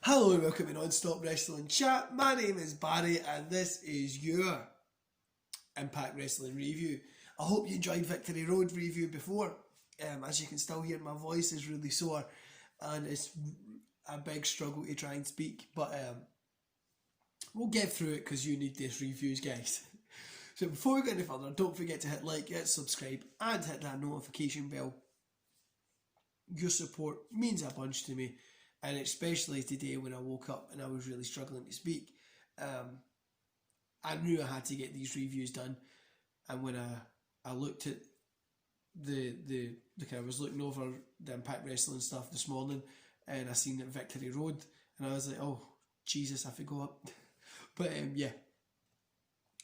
Hello and welcome to Non-Stop Wrestling Chat. My name is Barry and this is your Impact Wrestling review. I hope you enjoyed Victory Road review before. As you can still hear, my voice is really sore and it's a big struggle to try and speak, but we'll get through it because you need these reviews, guys. So before we go any further, don't forget to hit like, hit subscribe and hit that notification bell. Your support means a bunch to me. And especially today when I woke up and I was really struggling to speak, I knew I had to get these reviews done. And when I looked at the kind of was looking over the Impact Wrestling stuff this morning, and I seen that Victory Road, and I was like, oh Jesus, I forgot. But yeah,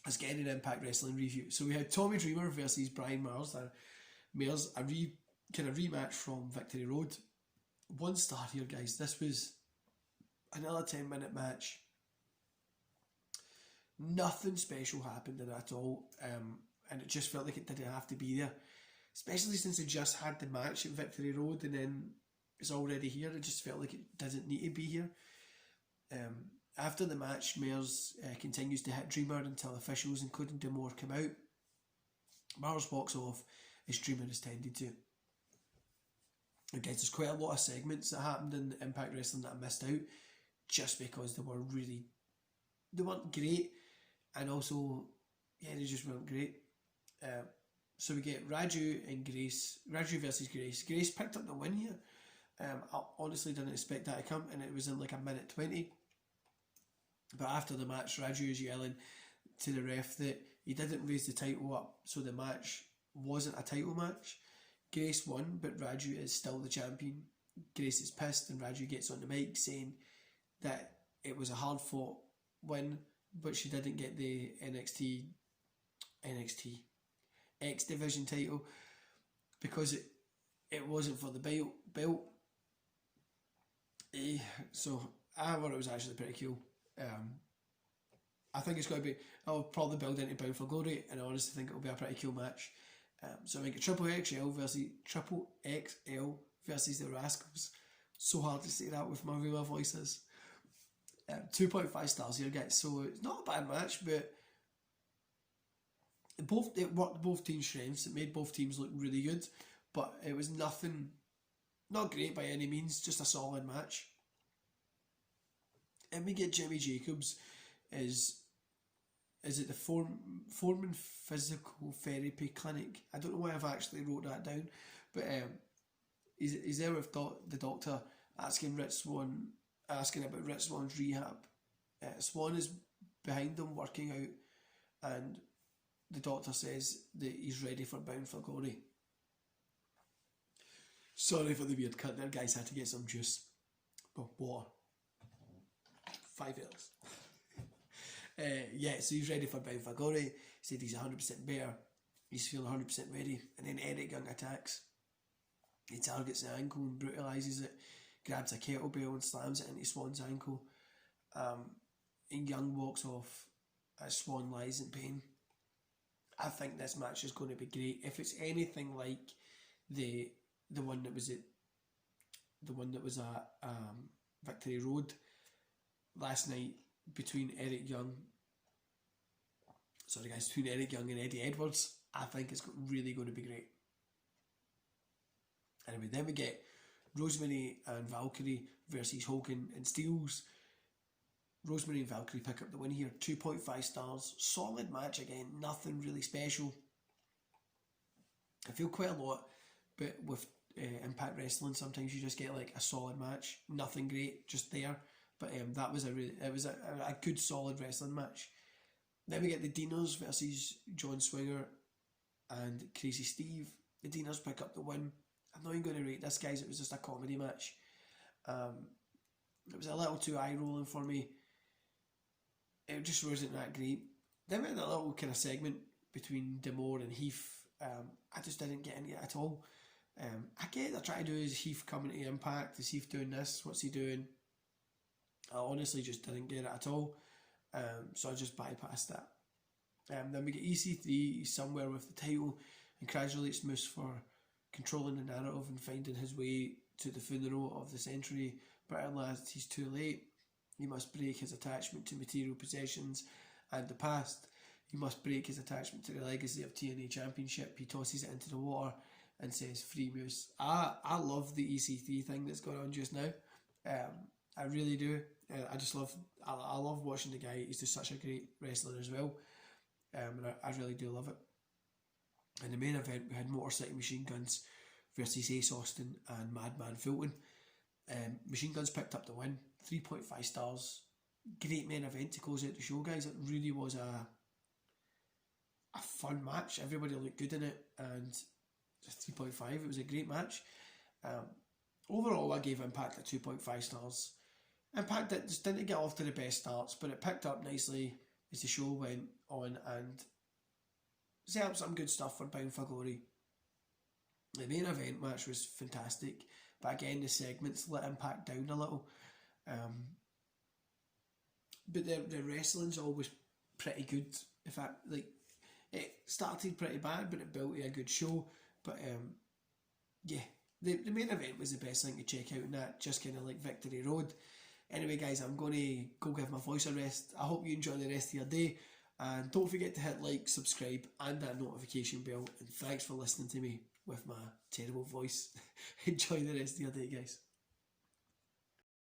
let's get an Impact Wrestling review. So we had Tommy Dreamer versus Brian Myers, a rematch from Victory Road. 1 star here, guys. This was another 10-minute match. Nothing special happened in it at all, and it just felt like it didn't have to be there, especially since it just had the match at Victory Road and then it's already here. It just felt like it doesn't need to be here. After the match, Myers continues to hit Dreamer until officials, including D'Amore, come out. Myers walks off as Dreamer is tended to. Again, there's quite a lot of segments that happened in Impact Wrestling that I missed out just because they weren't great, and also, yeah, they just weren't great. So we get Raju versus Grace. Grace picked up the win here. I honestly didn't expect that to come, and it was in like a minute 20. But after the match, Raju is yelling to the ref that he didn't raise the title up, so the match wasn't a title match. Grace won, but Raju is still the champion. Grace is pissed and Raju gets on the mic saying that it was a hard fought win, but she didn't get the NXT X Division title because it wasn't for the belt. So I thought it was actually pretty cool. I think it's going to be, I'll probably build into Bound for Glory, and I honestly think it'll be a pretty cool match. So we get Triple XL versus the Rascals. So hard to say that with my real voices. 2.5 stars here, guys. So it's not a bad match, but it worked both teams' strengths. It made both teams look really good, but it was not great by any means. Just a solid match. And we get Jimmy Jacobs is it the Foreman Physical Therapy Clinic? I don't know why I've actually wrote that down, but he's there with the doctor asking about Rich Swan's rehab. Swan is behind them working out, and the doctor says that he's ready for Bound for Glory. Sorry for the weird cut there, guys. Had to get some juice. Oh, water. 5 L's. So he's ready for Bound for Glory. He said he's 100% better. He's feeling 100% ready. And then Eric Young attacks. He targets the ankle and brutalises it. Grabs a kettlebell and slams it into Swan's ankle. And Young walks off as Swan lies in pain. I think this match is going to be great. If it's anything like the one that was at Victory Road last night between Eric Young and Eddie Edwards, I think it's really going to be great. Anyway, then we get Rosemary and Valkyrie versus Hogan and Steels. Rosemary and Valkyrie pick up the win here, 2.5 stars. Solid match again, nothing really special. I feel quite a lot, but with Impact Wrestling, sometimes you just get like a solid match, nothing great, just there. But that was a good solid wrestling match. Then we get the Deaners versus John Swinger and Crazy Steve. The Deaners pick up the win. I'm not even going to rate this, guys. It was just a comedy match. It was a little too eye-rolling for me. It just wasn't that great. Then we had a little kind of segment between D'Amore and Heath. I just didn't get into it at all. I get they're trying to do is Heath coming to Impact. Is Heath doing this? What's he doing? I honestly just didn't get it at all. So I just bypassed that. Then we get EC3 somewhere with the title and congratulates Moose for controlling the narrative and finding his way to the funeral of the century, but at last he's too late. He must break his attachment to material possessions and the past. He must break his attachment to the legacy of TNA Championship. He tosses it into the water and says, "Free Moose." I love the EC3 thing that's going on just now. I really do. I just love. I love watching the guy. He's just such a great wrestler as well. And I really do love it. In the main event, we had Motor City Machine Guns versus Ace Austin and Madman Fulton. Machine Guns picked up the win, 3.5 stars. Great main event to close out the show, guys. It really was a fun match. Everybody looked good in it, and just 3.5. It was a great match. Overall, I gave Impact a 2.5 stars. Impact just didn't get off to the best starts, but it picked up nicely as the show went on and set up some good stuff for Bound for Glory. The main event match was fantastic, but again, the segments let Impact down a little. But the wrestling's always pretty good. In fact, like, it started pretty bad, but it built to a good show. But yeah, the main event was the best thing to check out, and that just kind of like Victory Road. Anyway, guys, I'm going to go give my voice a rest. I hope you enjoy the rest of your day, and don't forget to hit like, subscribe, and that notification bell. And thanks for listening to me with my terrible voice. Enjoy the rest of your day, guys.